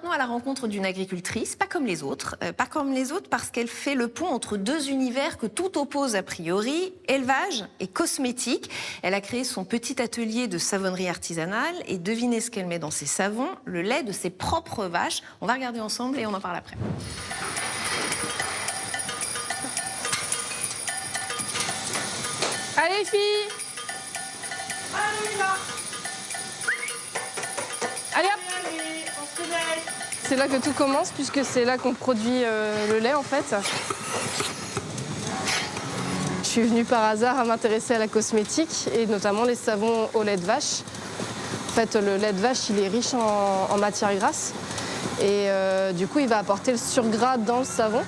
maintenant à la rencontre d'une agricultrice, pas comme les autres. Pas comme les autres parce qu'elle fait le pont entre deux univers que tout oppose a priori, élevage et cosmétique. Elle a créé son petit atelier de savonnerie artisanale et devinez ce qu'elle met dans ses savons, le lait de ses propres vaches. On va regarder ensemble et on en parle après. Allez filles! Allez hop! C'est là que tout commence puisque c'est là qu'on produit le lait en fait. Je suis venue par hasard à m'intéresser à la cosmétique et notamment les savons au lait de vache. En fait, le lait de vache, il est riche en matières grasses et du coup, il va apporter le surgras dans le savon.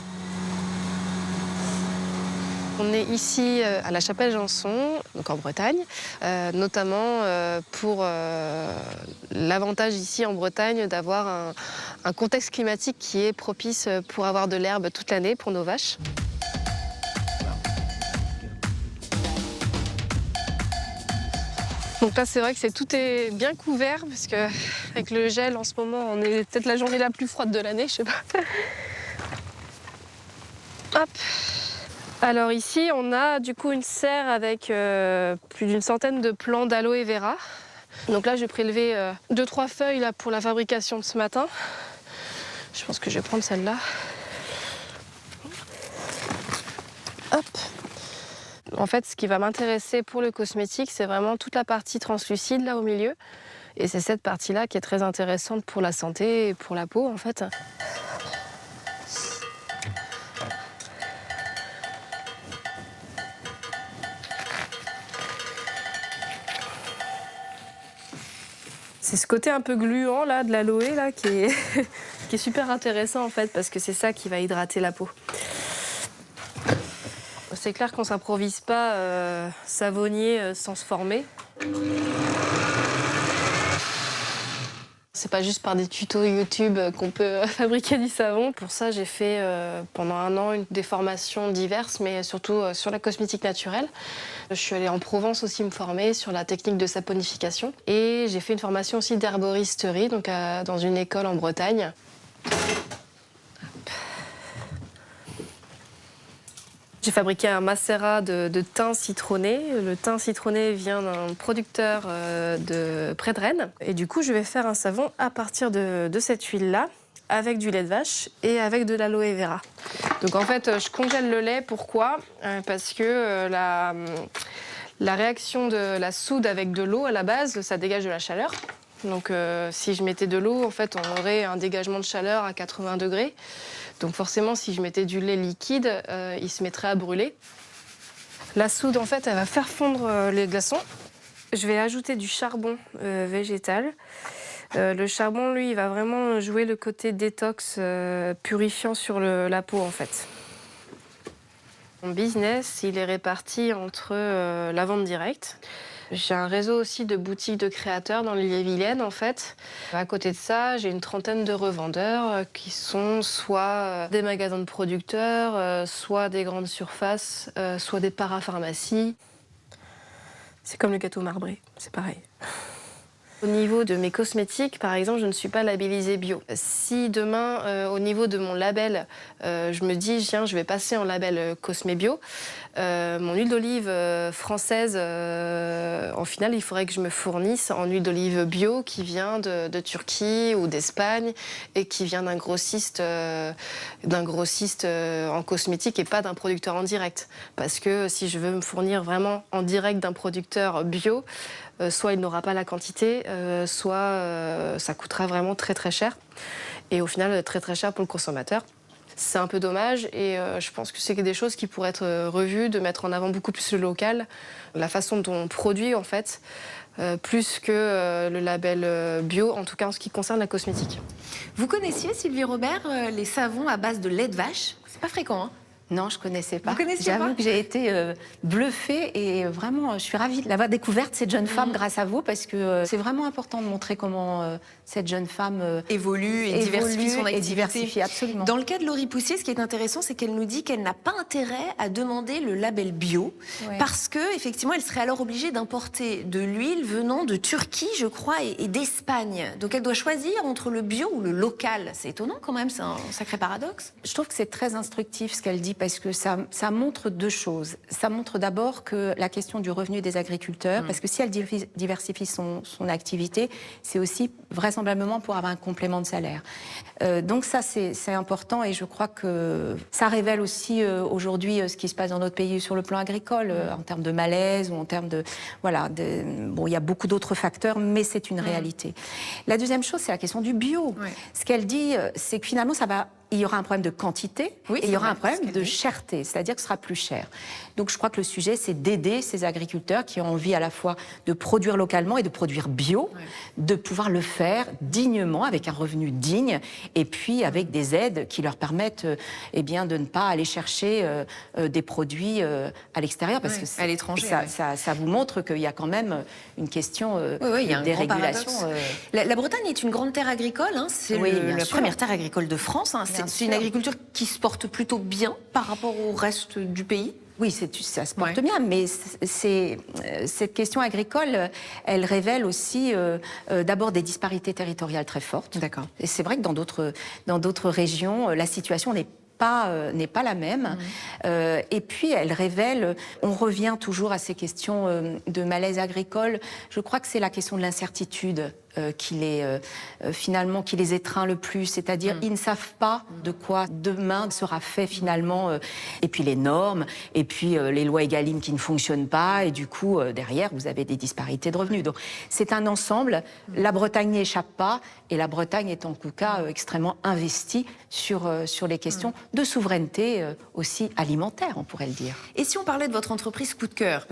On est ici à la Chapelle-Janson, donc en Bretagne, notamment pour l'avantage ici en Bretagne d'avoir un contexte climatique qui est propice pour avoir de l'herbe toute l'année pour nos vaches. Donc là, c'est vrai que tout est bien couvert parce que avec le gel en ce moment, on est peut-être la journée la plus froide de l'année, je sais pas. Hop. Alors ici, on a du coup une serre avec plus d'une centaine de plants d'aloe vera. Donc là, j'ai prélevé 2-3 feuilles là, pour la fabrication de ce matin. Je pense que je vais prendre celle-là. Hop. En fait, ce qui va m'intéresser pour le cosmétique, c'est vraiment toute la partie translucide là au milieu. Et c'est cette partie-là qui est très intéressante pour la santé et pour la peau en fait. C'est ce côté un peu gluant là, de l'aloe là, qui est super intéressant en fait parce que c'est ça qui va hydrater la peau. C'est clair qu'on ne s'improvise pas savonnier sans se former. C'est pas juste par des tutos YouTube qu'on peut fabriquer du savon. Pour ça, j'ai fait pendant 1 an des formations diverses, mais surtout sur la cosmétique naturelle. Je suis allée en Provence aussi me former sur la technique de saponification. Et j'ai fait une formation aussi d'herboristerie, donc dans une école en Bretagne. J'ai fabriqué un macérat de thym citronné. Le thym citronné vient d'un producteur près de Rennes. Et du coup, je vais faire un savon à partir de cette huile-là, avec du lait de vache et avec de l'aloe vera. Donc en fait, je congèle le lait. Pourquoi? Parce que la réaction de la soude avec de l'eau, à la base, ça dégage de la chaleur. Donc si je mettais de l'eau, en fait, on aurait un dégagement de chaleur à 80 degrés. Donc forcément, si je mettais du lait liquide, il se mettrait à brûler. La soude, en fait, elle va faire fondre les glaçons. Je vais ajouter du charbon végétal. Le charbon, lui, il va vraiment jouer le côté détox purifiant sur la peau, en fait. Mon business, il est réparti entre la vente directe. J'ai un réseau aussi de boutiques de créateurs dans l'Ille-et-Vilaine, en fait. À côté de ça, j'ai une trentaine de revendeurs qui sont soit des magasins de producteurs, soit des grandes surfaces, soit des parapharmacies. C'est comme le gâteau marbré, c'est pareil. Au niveau de mes cosmétiques, par exemple, je ne suis pas labellisée bio. Si demain, au niveau de mon label, je me dis, tiens, je vais passer en label Cosmé Bio, mon huile d'olive française, en final, il faudrait que je me fournisse en huile d'olive bio qui vient de Turquie ou d'Espagne et qui vient d'un grossiste en cosmétique et pas d'un producteur en direct. Parce que si je veux me fournir vraiment en direct d'un producteur bio, soit il n'aura pas la quantité, soit ça coûtera vraiment très très cher. Et au final, très très cher pour le consommateur. C'est un peu dommage et je pense que c'est des choses qui pourraient être revues, de mettre en avant beaucoup plus le local, la façon dont on produit en fait, plus que le label bio, en tout cas en ce qui concerne la cosmétique. Vous connaissiez, Sylvie Robert, les savons à base de lait de vache? C'est pas fréquent, hein? Non, je ne connaissais pas. Vous connaissiez pas? J'avoue que j'ai été bluffée et vraiment, je suis ravie de l'avoir découverte, cette jeune femme, grâce à vous, parce que c'est vraiment important de montrer comment cette jeune femme évolue et diversifie son activité. Et diversifie, absolument. Dans le cas de Laurie Poussier, ce qui est intéressant, c'est qu'elle nous dit qu'elle n'a pas intérêt à demander le label bio, parce que effectivement, elle serait alors obligée d'importer de l'huile venant de Turquie, je crois, et d'Espagne. Donc elle doit choisir entre le bio ou le local. C'est étonnant quand même, c'est un sacré paradoxe. Je trouve que c'est très instructif ce qu'elle dit, parce que ça montre deux choses. Ça montre d'abord que la question du revenu des agriculteurs, parce que si elle diversifie son activité, c'est aussi vraisemblablement pour avoir un complément de salaire. Donc ça, c'est important, et je crois que ça révèle aussi aujourd'hui ce qui se passe dans notre pays sur le plan agricole, en termes de malaise ou en termes de... Voilà, bon, il y a beaucoup d'autres facteurs, mais c'est une réalité. La deuxième chose, c'est la question du bio. Ce qu'elle dit, c'est que finalement, il y aura un problème de quantité, et il y aura un problème de cherté, c'est-à-dire que ce sera plus cher. Donc je crois que le sujet, c'est d'aider ces agriculteurs qui ont envie à la fois de produire localement et de produire bio, de pouvoir le faire dignement, avec un revenu digne, et puis avec des aides qui leur permettent eh bien, de ne pas aller chercher des produits à l'extérieur, parce que à l'étranger. Ça vous montre qu'il y a quand même une question il y a un des grand régulations. La Bretagne est une grande terre agricole, hein, c'est la première terre agricole de France, hein. C'est une agriculture qui se porte plutôt bien par rapport au reste du pays. Oui, ça se porte bien, mais cette question agricole, elle révèle aussi d'abord des disparités territoriales très fortes. D'accord. Et c'est vrai que dans d'autres régions, la situation n'est pas la même. Et puis, elle révèle, on revient toujours à ces questions de malaise agricole. Je crois que c'est la question de l'incertitude qui les étreint le plus, c'est-à-dire ils ne savent pas de quoi demain sera fait finalement, et puis les normes, et puis les lois Egalim qui ne fonctionnent pas, et du coup derrière vous avez des disparités de revenus. Donc c'est un ensemble. La Bretagne n'y échappe pas, et la Bretagne est en tout cas extrêmement investie sur les questions de souveraineté aussi alimentaire, on pourrait le dire. Et si on parlait de votre entreprise coup de cœur,